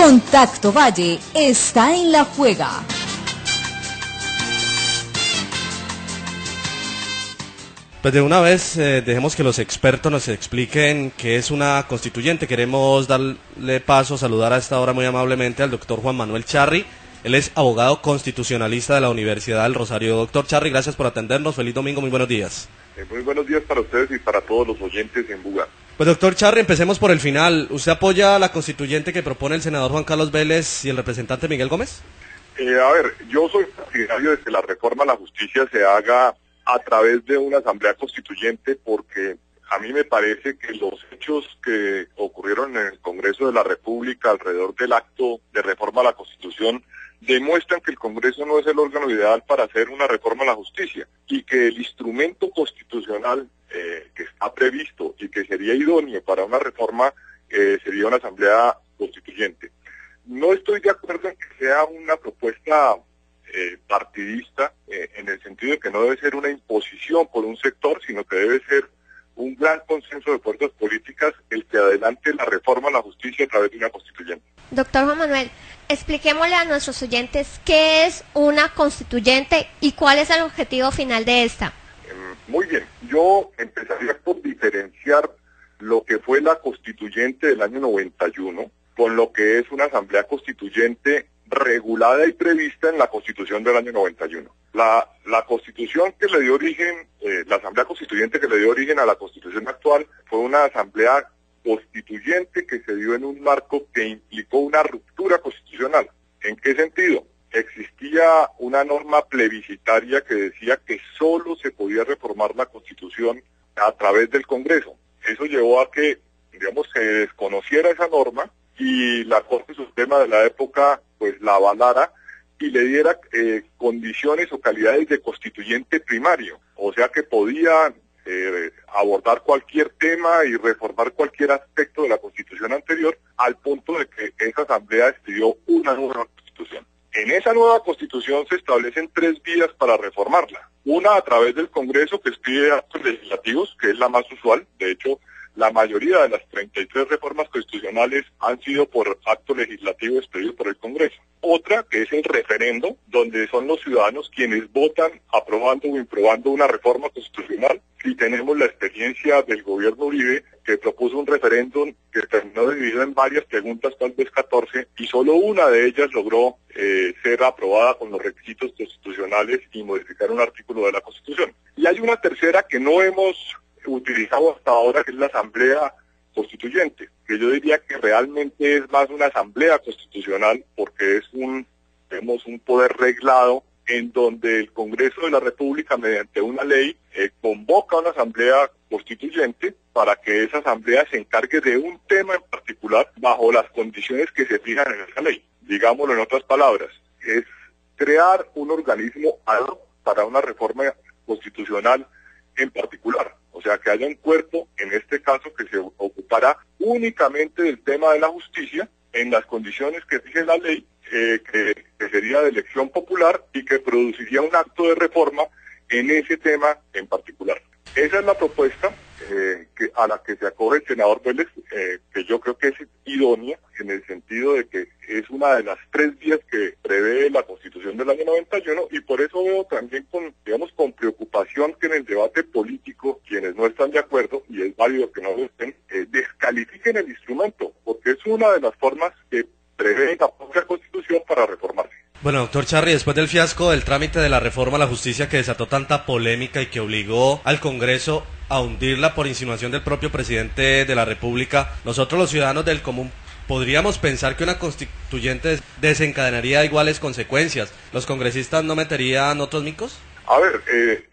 Contacto Valle está en la juega. Pues de una vez dejemos que los expertos nos expliquen qué es una constituyente. Queremos darle paso, saludar a esta hora muy amablemente al doctor Juan Manuel Charri. Él es abogado constitucionalista de la Universidad del Rosario. Doctor Charri, gracias por atendernos. Feliz domingo, muy buenos días. Muy buenos días para ustedes y para todos los oyentes en Buga. Pues doctor Charri, empecemos por el final. ¿Usted apoya la constituyente que propone el senador Juan Carlos Vélez y el representante Miguel Gómez? Yo soy partidario de que la reforma a la justicia se haga a través de una asamblea constituyente, porque a mí me parece que los hechos que ocurrieron en el Congreso de la República alrededor del acto de reforma a la Constitución demuestran que el Congreso no es el órgano ideal para hacer una reforma a la justicia, y que el instrumento constitucional que está previsto y que sería idóneo para una reforma sería una asamblea constituyente. No estoy de acuerdo en que sea una propuesta partidista, en el sentido de que no debe ser una imposición por un sector, sino que debe ser un gran consenso de fuerzas políticas el que adelante la reforma a la justicia a través de una constituyente. Doctor Juan Manuel, expliquémosle a nuestros oyentes qué es una constituyente y cuál es el objetivo final de esta. Muy bien, yo empezaría por diferenciar lo que fue la constituyente del año 91 con lo que es una asamblea constituyente regulada y prevista en la Constitución del año 91. La Constitución que le dio origen, la Asamblea Constituyente que le dio origen a la Constitución actual fue una asamblea constituyente que se dio en un marco que implicó una ruptura constitucional. ¿En qué sentido? Existía una norma plebiscitaria que decía que solo se podía reformar la Constitución a través del Congreso. Eso llevó a que, se desconociera esa norma y la Corte Suprema de la época pues la avalara y le diera condiciones o calidades de constituyente primario, o sea que podía abordar cualquier tema y reformar cualquier aspecto de la Constitución anterior, al punto de que esa asamblea estudió una nueva Constitución. En esa nueva Constitución se establecen 3 vías para reformarla. Una a través del Congreso, que expide actos legislativos, que es la más usual. De hecho, la mayoría de las 33 reformas constitucionales han sido por acto legislativo expedido por el Congreso. Otra, que es el referendo, donde son los ciudadanos quienes votan aprobando o improbando una reforma constitucional. Y tenemos la experiencia del gobierno Uribe, que propuso un referéndum que terminó dividido en varias preguntas, tal vez 14, y solo una de ellas logró ser aprobada con los requisitos constitucionales y modificar un artículo de la Constitución. Y hay una tercera que no hemos utilizado hasta ahora, que es la asamblea constituyente, que yo diría que realmente es más una asamblea constitucional, porque es un poder reglado en donde el Congreso de la República, mediante una ley, convoca a una asamblea constituyente para que esa asamblea se encargue de un tema en particular bajo las condiciones que se fijan en esa ley. Digámoslo en otras palabras, es crear un organismo ad hoc para una reforma constitucional en particular. O sea, que haya un cuerpo, en este caso, que se ocupará únicamente del tema de la justicia, en las condiciones que fije la ley, que sería de elección popular y que produciría un acto de reforma en ese tema en particular. Esa es la propuesta a la que se acoge el senador Vélez, que yo creo que es idónea, en el sentido de que es una de las 3 vías que prevé la Constitución del año 91, y por eso veo también con preocupación que en el debate político quienes no están de acuerdo, y es válido que no lo estén, descalifiquen el instrumento, porque es una de las formas que prevé la propia Constitución para reformarse. Bueno, doctor Charri, después del fiasco del trámite de la reforma a la justicia que desató tanta polémica y que obligó al Congreso a hundirla por insinuación del propio presidente de la República, nosotros los ciudadanos del común podríamos pensar que una constituyente desencadenaría iguales consecuencias. ¿Los congresistas no meterían otros micos? A ver,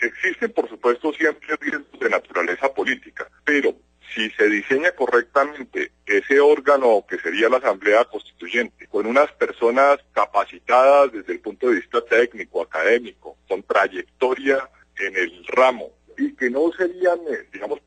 existen por supuesto siempre riesgos de naturaleza política, pero si se diseña correctamente ese órgano que sería la Asamblea Constituyente, con unas personas capacitadas desde el punto de vista técnico, académico, con trayectoria en el ramo, y que no serían,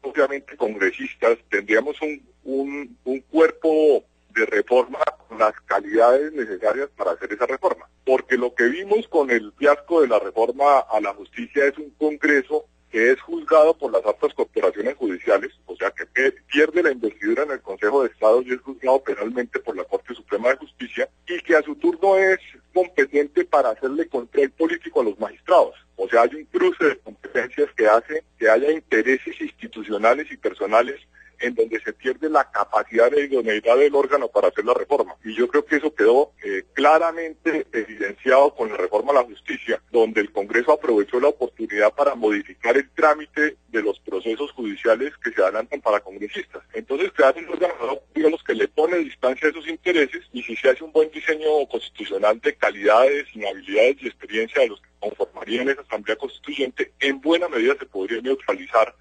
propiamente congresistas, tendríamos un cuerpo de reforma con las calidades necesarias para hacer esa reforma. Porque lo que vimos con el fiasco de la reforma a la justicia es un Congreso que es juzgado por las altas corporaciones judiciales, o sea que pierde la investidura en el Consejo de Estado y es juzgado penalmente por la Corte Suprema Suprema de Justicia y que a su turno es competente para hacerle control político a los magistrados. O sea, hay un cruce de competencias que hace que haya intereses institucionales y personales en donde se pierde la capacidad de idoneidad del órgano para hacer la reforma. Y yo creo que eso quedó claramente evidenciado con la reforma a la justicia, donde el Congreso aprovechó la oportunidad para modificar el trámite de los procesos judiciales que se adelantan para congresistas. Entonces, crear un órgano, digamos, que le pone distancia a esos intereses, y si se hace un buen diseño constitucional de calidades, inhabilidades y experiencia de los que conformarían esa Asamblea Constituyente, en buena medida se podría neutralizar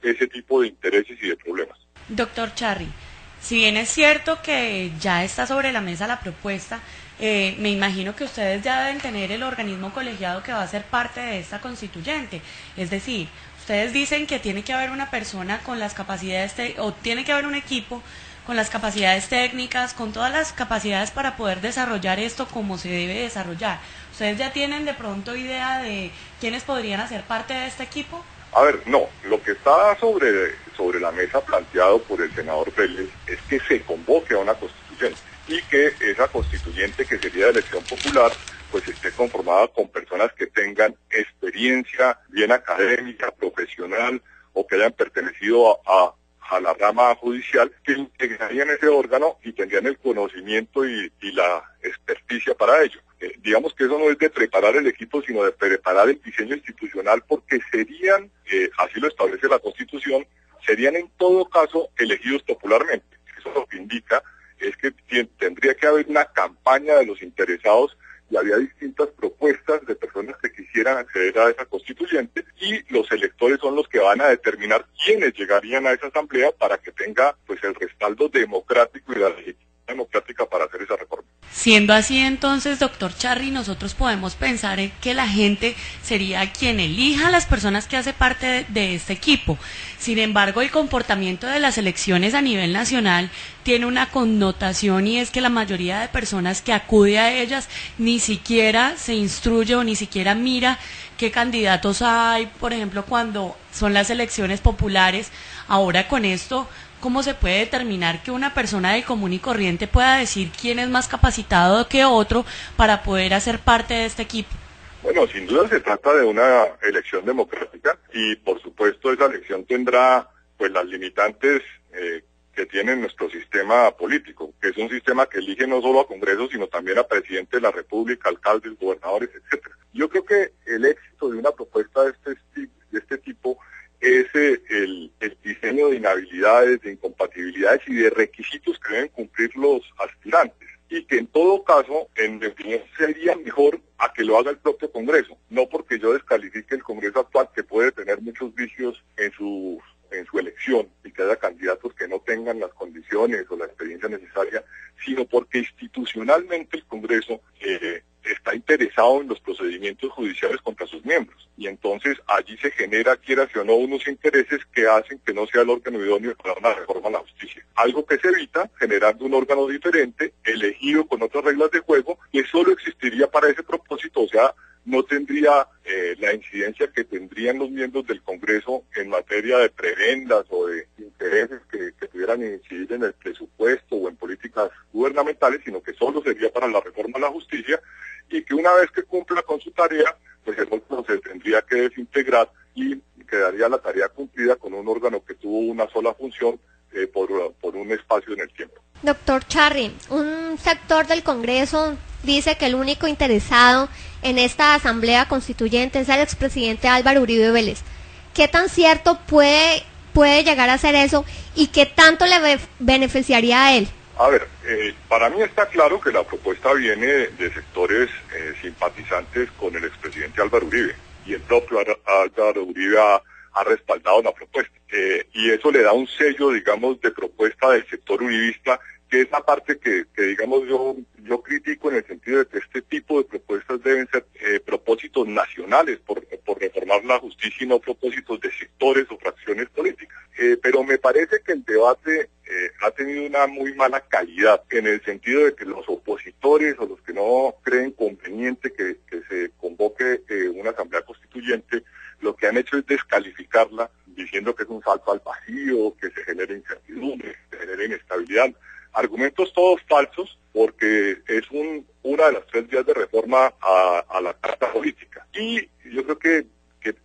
ese tipo de intereses y de problemas. Doctor Charri, si bien es cierto que ya está sobre la mesa la propuesta, me imagino que ustedes ya deben tener el organismo colegiado que va a ser parte de esta constituyente. Es decir, ustedes dicen que tiene que haber una persona con las capacidades, o tiene que haber un equipo con las capacidades técnicas, con todas las capacidades para poder desarrollar esto como se debe desarrollar. ¿Ustedes ya tienen de pronto idea de quiénes podrían hacer parte de este equipo? A ver, no, lo que está sobre la mesa planteado por el senador Vélez es que se convoque a una constituyente y que esa constituyente, que sería de elección popular, pues esté conformada con personas que tengan experiencia bien académica, profesional, o que hayan pertenecido a la rama judicial, que integrarían ese órgano y tendrían el conocimiento y la experticia para ello. Digamos que eso no es de preparar el equipo, sino de preparar el diseño institucional, porque serían, así lo establece la Constitución, serían en todo caso elegidos popularmente. Eso lo que indica es que tendría que haber una campaña de los interesados, y había distintas propuestas de personas que quisieran acceder a esa constituyente, y los electores son los que van a determinar quiénes llegarían a esa asamblea para que tenga pues el respaldo democrático y la legitimidad democrática para hacer esa reforma. Siendo así, entonces, doctor Charri, nosotros podemos pensar en que la gente sería quien elija a las personas que hace parte de este equipo. Sin embargo, el comportamiento de las elecciones a nivel nacional tiene una connotación, y es que la mayoría de personas que acude a ellas ni siquiera se instruye o ni siquiera mira qué candidatos hay, por ejemplo, cuando son las elecciones populares. Ahora con esto, ¿cómo se puede determinar que una persona del común y corriente pueda decir quién es más capacitado que otro para poder hacer parte de este equipo? Bueno, sin duda se trata de una elección democrática, y por supuesto esa elección tendrá pues las limitantes que tiene nuestro sistema político, que es un sistema que elige no solo a Congreso, sino también a Presidente de la República, alcaldes, gobernadores, etcétera. Yo creo que el éxito de una propuesta de este tipo es el diseño de inhabilidades, de incompatibilidades y de requisitos que deben cumplir los aspirantes, y que en todo caso, en mi opinión, sería mejor a que lo haga el propio Congreso, no porque yo descalifique el Congreso actual, que puede tener muchos vicios en su elección, y que haya candidatos que no tengan las condiciones o la experiencia necesaria, sino porque institucionalmente el Congreso está interesado en los procedimientos judiciales contra sus miembros, y entonces allí se genera, quieras o no, unos intereses que hacen que no sea el órgano idóneo para una reforma a la justicia. Algo que se evita generando un órgano diferente, elegido con otras reglas de juego, que solo existiría para ese propósito, o sea, no tendría la incidencia que tendrían los miembros del Congreso en materia de prebendas o de intereses que pudieran incidir en el presupuesto o en políticas gubernamentales, sino que solo sería para la reforma a la justicia, y que una vez que cumpla con su tarea, pues el órgano se tendría que desintegrar y quedaría la tarea cumplida con un órgano que tuvo una sola función por un espacio en el tiempo. Doctor Charri, un sector del Congreso dice que el único interesado en esta Asamblea Constituyente es el expresidente Álvaro Uribe Vélez. ¿Qué tan cierto puede llegar a ser eso, y qué tanto le beneficiaría a él? A ver, para mí está claro que la propuesta viene de sectores simpatizantes con el expresidente Álvaro Uribe, y el propio Álvaro Uribe ha respaldado la propuesta. Y eso le da un sello, digamos, de propuesta del sector uribista, que es la parte que digamos, yo critico, en el sentido de que este tipo de propuestas deben ser propósitos nacionales por reformar la justicia, y no propósitos de sectores o fracciones políticas. Pero me parece que el debate ha tenido una muy mala calidad, en el sentido de que los opositores o los que no creen conveniente que se convoque una asamblea constituyente, lo que han hecho es descalificarla, diciendo que es un salto al vacío, que se genera incertidumbre, que se genera inestabilidad. argumentos todos falsos, porque es una de las 3 vías de reforma a la Carta Política. Y yo creo que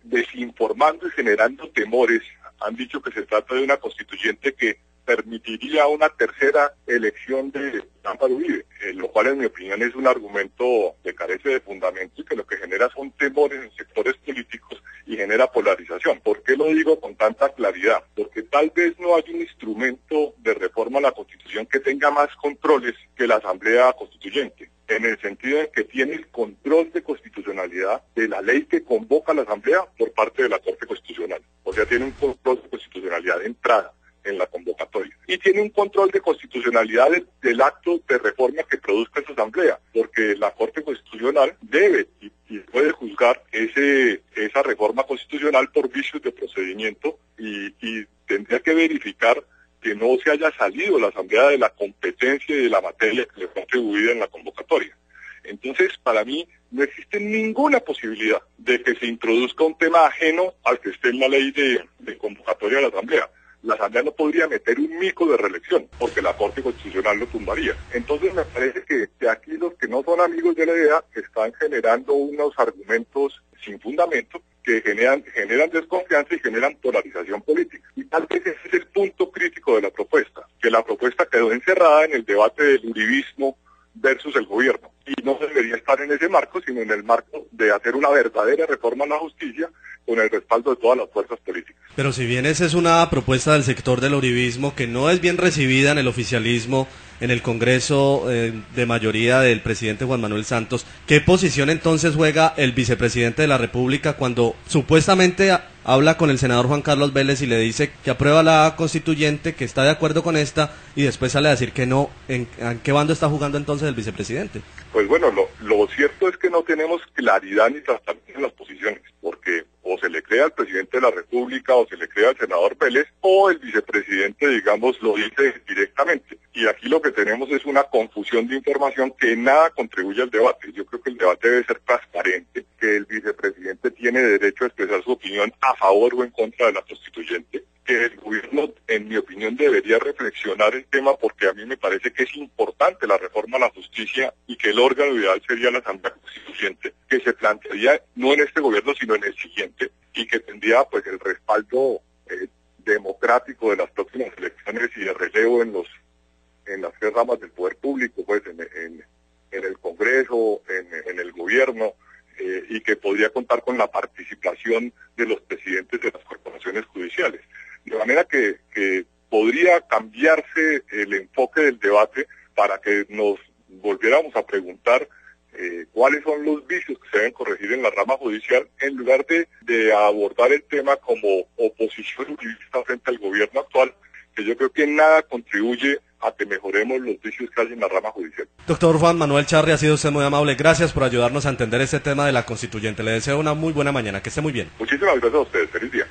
desinformando y generando temores, han dicho que se trata de una constituyente que permitiría una tercera elección de Álvaro Uribe, lo cual en mi opinión es un argumento que carece de fundamento y que lo que genera son temores en sectores políticos y genera polarización. ¿Por qué lo digo con tanta claridad? Porque tal vez no hay un instrumento de reforma a la Constitución que tenga más controles que la Asamblea Constituyente, en el sentido en que tiene el control de constitucionalidad de la ley que convoca a la Asamblea por parte de la Corte Constitucional. O sea, tiene un control de constitucionalidad de entrada en la convocatoria. Y tiene un control de constitucionalidad del acto de reforma que produzca esa asamblea, porque la Corte Constitucional debe y puede juzgar esa reforma constitucional por vicios de procedimiento y tendría que verificar que no se haya salido la asamblea de la competencia y de la materia que le fue atribuida en la convocatoria. Entonces, para mí, no existe ninguna posibilidad de que se introduzca un tema ajeno al que esté en la ley de convocatoria de la asamblea. La Asamblea no podría meter un mico de reelección, porque la Corte Constitucional lo tumbaría. Entonces me parece que aquí los que no son amigos de la idea están generando unos argumentos sin fundamento que generan desconfianza y generan polarización política. Y tal vez ese es el punto crítico de la propuesta, que la propuesta quedó encerrada en el debate del uribismo versus el gobierno. Y no debería estar en ese marco, sino en el marco de hacer una verdadera reforma a la justicia con el respaldo de todas las fuerzas políticas. Pero si bien esa es una propuesta del sector del uribismo que no es bien recibida en el oficialismo, en el Congreso de mayoría del presidente Juan Manuel Santos, ¿qué posición entonces juega el vicepresidente de la República cuando supuestamente habla con el senador Juan Carlos Vélez y le dice que aprueba la constituyente, que está de acuerdo con esta, y después sale a decir que no? ¿En qué bando está jugando entonces el vicepresidente? Pues bueno, lo cierto es que no tenemos claridad ni transparencia en las posiciones, porque o se le crea al presidente de la República o se le crea al senador Vélez, o el vicepresidente, digamos, lo dice directamente. Y aquí lo que tenemos es una confusión de información que nada contribuye al debate. Yo creo que el debate debe ser transparente, que el vicepresidente tiene derecho a expresar su opinión a favor o en contra de la constituyente, que el gobierno, en mi opinión, debería reflexionar el tema, porque a mí me parece que es importante la reforma a la justicia y que el órgano ideal sería la Asamblea Constituyente, que se plantearía no en este gobierno sino en el siguiente, y que tendría pues el respaldo democrático de las próximas elecciones y de relevo en las 3 ramas del poder público, pues en el Congreso, en el gobierno, y que podría contar con la participación de los presidentes de las corporaciones judiciales. De manera que podría cambiarse el enfoque del debate para que nos volviéramos a preguntar cuáles son los vicios que se deben corregir en la rama judicial, en lugar de abordar el tema como oposición uribista frente al gobierno actual, que yo creo que nada contribuye a que mejoremos los vicios que hay en la rama judicial. Doctor Juan Manuel Charri, ha sido usted muy amable. Gracias por ayudarnos a entender este tema de la constituyente. Le deseo una muy buena mañana. Que esté muy bien. Muchísimas gracias a ustedes. Feliz día.